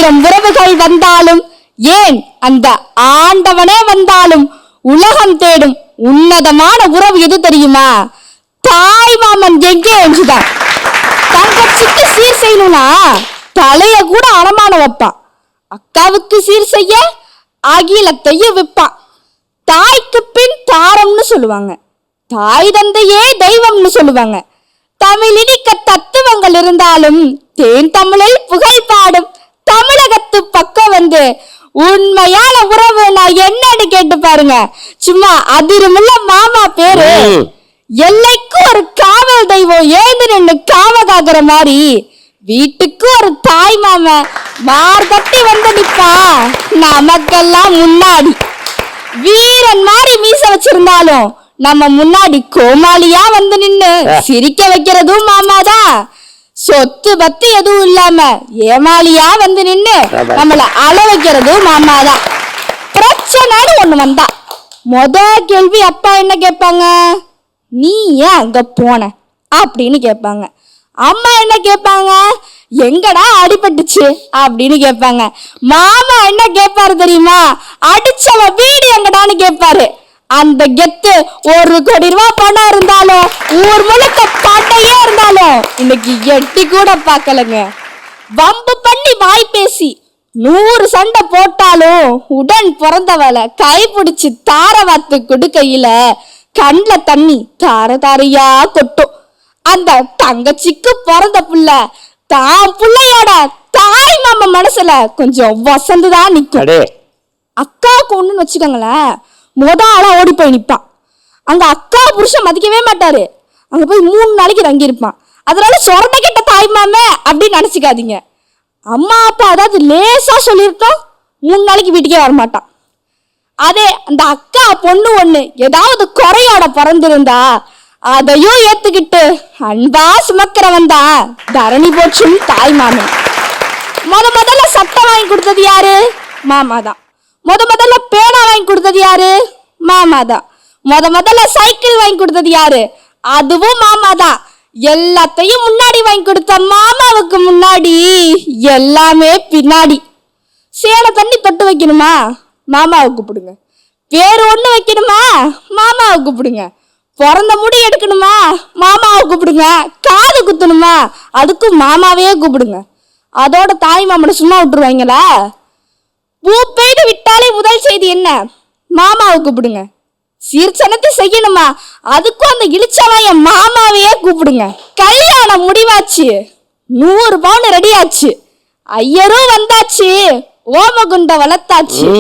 ஆயிரம் உறவுகள் வந்தாலும், ஏன் அந்த ஆண்டவனே வந்தாலும் உலகம் தேடும் உன்னதமான உறவு எது தெரியுமா? தாய் மாமன் எங்கே என்றுதான். தங்கச்சிக்கு சீர் செய்யணும்னா தலைய கூட அடமானம் வைப்பான். அக்காவுக்கு சீர் செய்ய அகிலத்தையும் விற்பான். தாய்க்கு பின் தாரம்னு சொல்லுவாங்க. தாய் தந்தையே தெய்வம்னு சொல்லுவாங்க. தமிழ் இனிக்க தத்துவங்கள் இருந்தாலும் தேன் தமிழில் புகழ் பாடும் தமிழகத்து பக்கம் வந்து உண்மையான உறவு நான் என்னன்னு கேட்டு பாருங்க. சும்மா அதிருமுள்ள மாமா பேரு எல்லைக்கு ஒரு காவல் தெய்வம் ஏந்து நின்று காவகாகிற மாதிரி வீட்டுக்கு ஒரு தாய் மாம மார்கட்டி வந்து நிப்பா. நமக்கெல்லாம் முன்னாடி வீரன் மாதிரி மீச வச்சிருந்தாலும் நம்ம முன்னாடி கோமாளியா வந்து நின்னு சிரிக்க வைக்கிறதும் மாமாதான். சொத்து பத்து எதுவும் இல்லாம ஏமாளியா வந்து நின்னு நம்மள அழ வைக்கிறதும் மாமாதான். பிரச்சனைன்னு ஒண்ணு வந்தா முத கேள்வி அப்பா என்ன கேட்பாங்க? நீ ஏன் அங்க போன அப்படின்னு கேட்பாங்க. அம்மா என்ன கேட்பாங்க? எங்கடா அடிபட்டுச்சு அப்படின்னு கேட்பாங்க. மாமா என்ன கேட்பாரு தெரியுமா? அடிச்சவ வீடு எங்கடான்னு கேட்பாரு. அந்த கெத்து 1 கோடி ரூபாய் பணம் இருந்தாலும் ஊர் முழுக்க பட்டையே இருந்தாலும் இன்னைக்கு எட்டி கூட பார்க்கலங்க. வம்பு பண்ணி வாய் பேசி 100 சண்டை போட்டாலும் உடன் பிறந்தவளை கைப்பிடிச்சு தார வாத்து கொடுக்கையில கண்ணில் தண்ணி தார தாரையா கொட்டும். அந்த தங்கச்சிக்கு பிறந்த புள்ள தான் புள்ளையோட தாய் மாமா மனசுல கொஞ்சம் வசந்துதான் நிக்கும். அக்காவுக்கு ஒண்ணுன்னு வச்சுக்கோங்களேன், முத ஆளா ஓடி போய் நிப்பான். அங்க அக்கா புருஷன் மதிக்கவே மாட்டாரு. அங்க போய் 3 நாளைக்கு தங்கி இருப்பான். அதனால சொரணை கெட்ட தாய் மாமே அப்படின்னு நினைச்சுக்காதீங்க. அம்மா அப்பா அதாவது லேசா சொல்லியிருக்கோம் 3 நாளைக்கு வீட்டுக்கே வரமாட்டான். அதே அந்த அக்கா பொண்ணு ஒண்ணு ஏதாவது குறையோட பிறந்திருந்தா அதையும் ஏத்துக்கிட்டு அன்பா சுமக்கிறவன் தான் தரணி போச்சும் தாய் மாமன். முதல்ல சட்டை வாங்கி கொடுத்தது யாரு? மாமா தான். முதல்ல பேனா வாங்கி கொடுத்தது யாரு? மாமா தான். முதல்ல சைக்கிள் வாங்கி கொடுத்தது யாரு? அதுவும் மாமா தான். எல்லாத்தையும் முன்னாடி வாங்கி கொடுத்த மாமாவுக்கு முன்னாடி எல்லாமே பின்னாடி. சேலை தண்ணி தொட்டு வைக்கணுமா? மாமாவை கூப்பிடுங்க. பேரு ஒண்ணு வைக்கணுமா? மாமாவை கூப்பிடுங்க. பிறந்த முடி எடுக்கணுமா? மாமாவை கூப்பிடுங்க. காது குத்தணுமா? அதுக்கும் மாமாவையே கூப்பிடுங்க. அதோட தாய் மாமனை சும்மா விட்டுருவாங்களா? பூ பெய்து விட்டாலே முதல் செய்தி என்ன? மாமாவை கூப்பிடுங்க. சீர்சனத்தை செய்யணுமா? அதுக்கும் அந்த இழிச்சவாய மாமாவையே கூப்பிடுங்க. கல்யாணம் முடிவாச்சு, 100 பவுன் ரெடி ஆச்சு, ஐயரும் வந்தாச்சு, ஓமகுண்ட வளர்த்தாச்சு.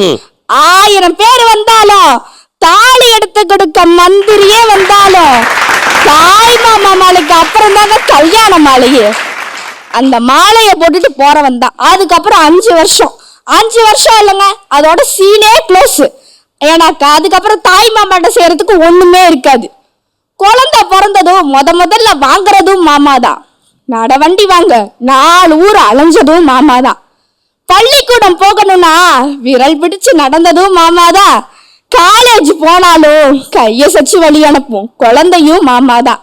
1000 பேர் வந்தாலும் தாலி எடுத்து கொடுக்க மந்திரியே வந்தாலும் தாய் மாமா மாலைக்கு அப்புறம் தாங்க கல்யாண மாலையே. அந்த மாலையை போட்டுட்டு போறவன் தான். அதுக்கப்புறம் 5 வருஷம் இல்லைங்க, அதோட சீனே க்ளோஸ். ஏன்னாக்கா அதுக்கப்புறம் தாய் மாமாட்ட செய்யறதுக்கு ஒண்ணுமே இருக்காது. குழந்தை பிறந்ததும் முதல்ல வாங்குறதும் மாமாதான். நடவண்டி வாங்க 4 ஊர் அலைஞ்சதும் மாமாதான். பள்ளிக்கூடம் போகணும்னா விரல் பிடிச்சு நடந்ததும் மாமாதான். காலேஜ் போனாலும் கைய சச்சு வழி அனுப்பும் குழந்தையும் மாமாதான்.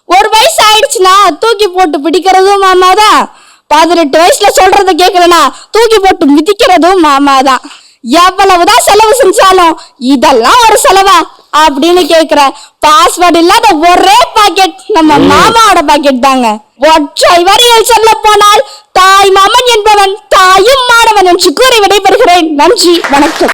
1 வயசு ஆயிடுச்சுன்னா தூக்கி போட்டு பிடிக்கிறதும் மாமாதான். 18 வயசுல சொல்றத கேட்கலனா தூக்கி போட்டு மிதிக்கிறதும் மாமாதான். எவ்வளவுதான் செலவு செஞ்சாலும் இதெல்லாம் ஒரு செலவா அப்படின்னு கேக்குற பாஸ்வேர்டு இல்லாத ஒரே பாக்கெட் நம்ம மாமாவோட பாக்கெட் தாங்க. ஒற்றை வரியில் சொல்ல போனால் தாய் மாமன் என்பவன் தாயும் மாணவன் என்று கூறி விடைபெறுகிறேன். நன்றி, வணக்கம்.